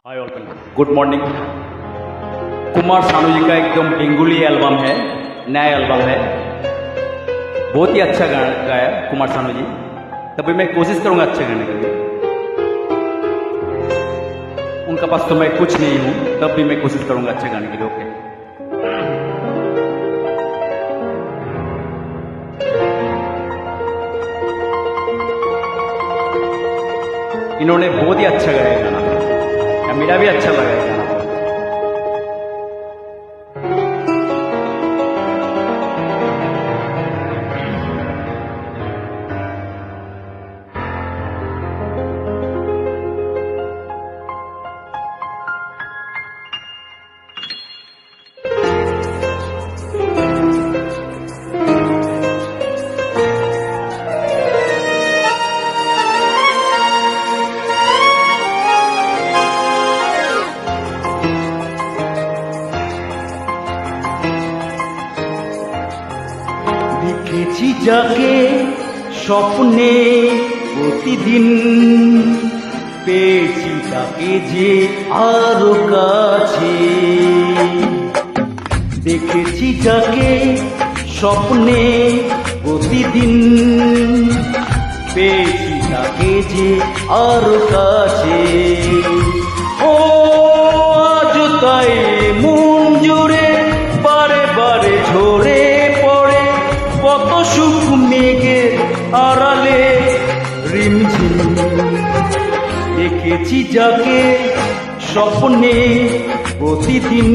Hi all, good morning. Kumar Sanu ji का एकदम Bengali album है, नया एल्बम है। बहुत ही अच्छा गाना गाया कुमार सानू जी। तभी मैं कोशिश करूंगा अच्छे गाने के लिए। उनका पास तो मैं कुछ नहीं हूं, तब भी मैं कोशिश करूंगा अच्छे गाने के लिए। ओके। इन्होंने बहुत ही अच्छा गाया गाना, मेरा भी अच्छा लगा है गाना। দেখেছি যাকে স্বপ্নে প্রতিদিন, পেয়েছি তাকে যে আরো কাছে। দেখেছি যাকে স্বপ্নে প্রতিদিন, পেয়েছি তাকে যে আরো কাছে। ও আজ তাই মন জুড়ে বারে বারে ঝরে পড়ে কত সুখ মেঘের আড়ালে রিমঝিম। দেখেছি যাকে স্বপ্নে প্রতিদিন,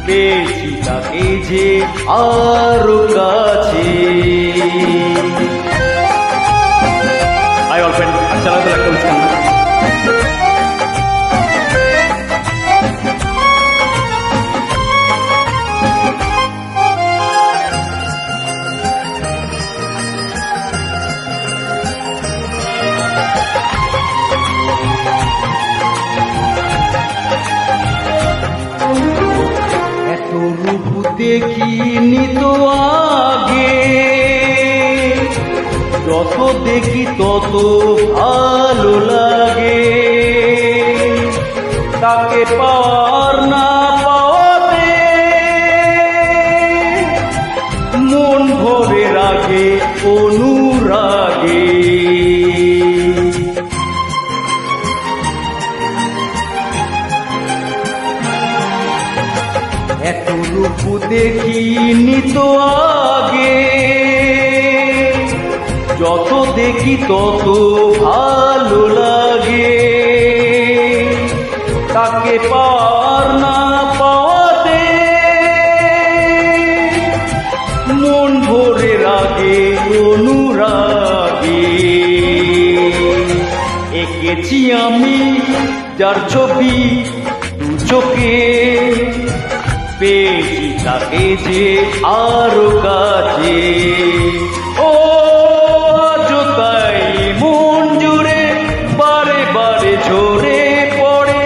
পেয়েছি তাকে যে আরো কাছে। हाय ऑल फ्रेंड, अच्छा लगा तो लगता है सुनना। এত রূপ দেখিনি তো আগে, যত দেখি তত ভালো লাগে। তাকে পাওয়ার না পাওয়াতে মন ভরে রাগে অনুরাগে। এত রূপ দেখিনি তো আগে, যত দেখি তত ভালো লাগে। তাকে পাওয়ার না পাওয়াতে মন ভরে রাগে অনুরাগে। এঁকেছি আমি যার ছবি দু চোখে, পেয়েছি তাকে যে আরো কাছে। ও আজ তাই মন জুড়ে বারে বারে ঝরে পড়ে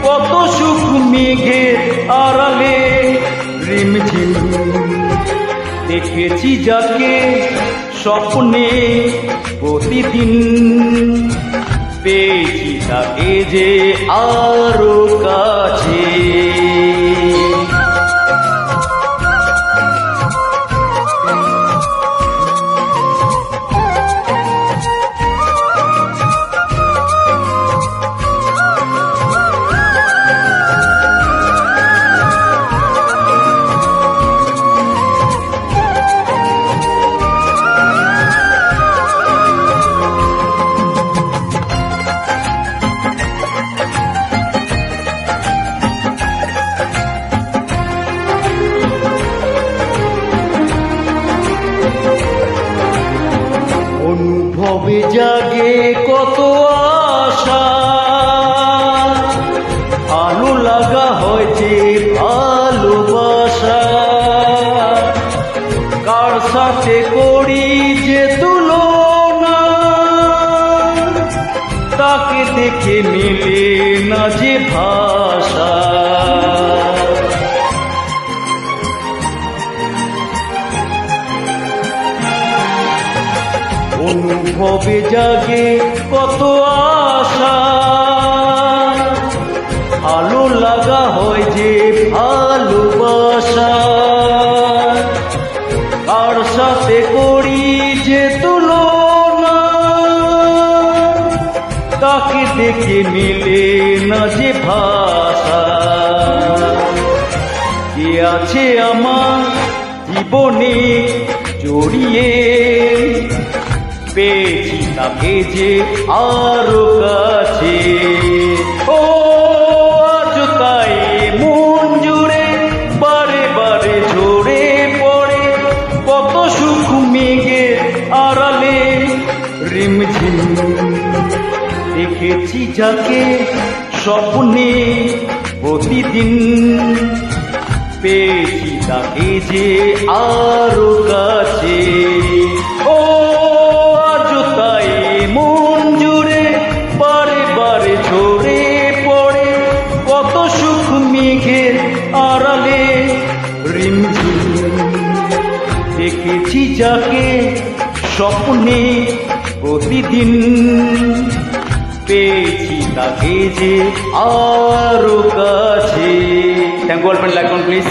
কত সুখ মেঘের আড়ালে রিমঝিম। দেখেছি যাকে স্বপ্নে প্রতিদিন, পেয়েছি তাকে যে আরো কাছে। অনুভবে জাগে কত আশা, ভালো লাগা হয় যে ভালোবাসা। কার সাথে করি যে তুলনা, তাকে দেখে মেলে না যে ভাষা। অনুভবে জাগে কত আশা, লাগা হয় যে ভালোবাসা, কার সাথে করি যে তুলনা, তাকে দেখে মিলে না যে ভাষা। কে আছে আমার জীবনে জড়িয়ে, পেয়েছি তাকে যে আরো কাছে। ও আজ তাই মন জুড়ে বারে বারে ঝরে পড়ে, কত সুখ মেঘের আড়ালে রিমঝিম। দেখেছি যাকে স্বপ্নে প্রতিদিন, পেয়েছি তাকে যে আরো কাছে। ও আজ তাই মন জুড়ে বারে বারে ঝরে পড়ে, কত সুখ মেঘের আড়ালে রিমঝিম। দেখেছি যাকে স্বপ্নে প্রতিদিন, পেয়েছি তাকে যে আরো কাছে। Thank you all friend, like on please.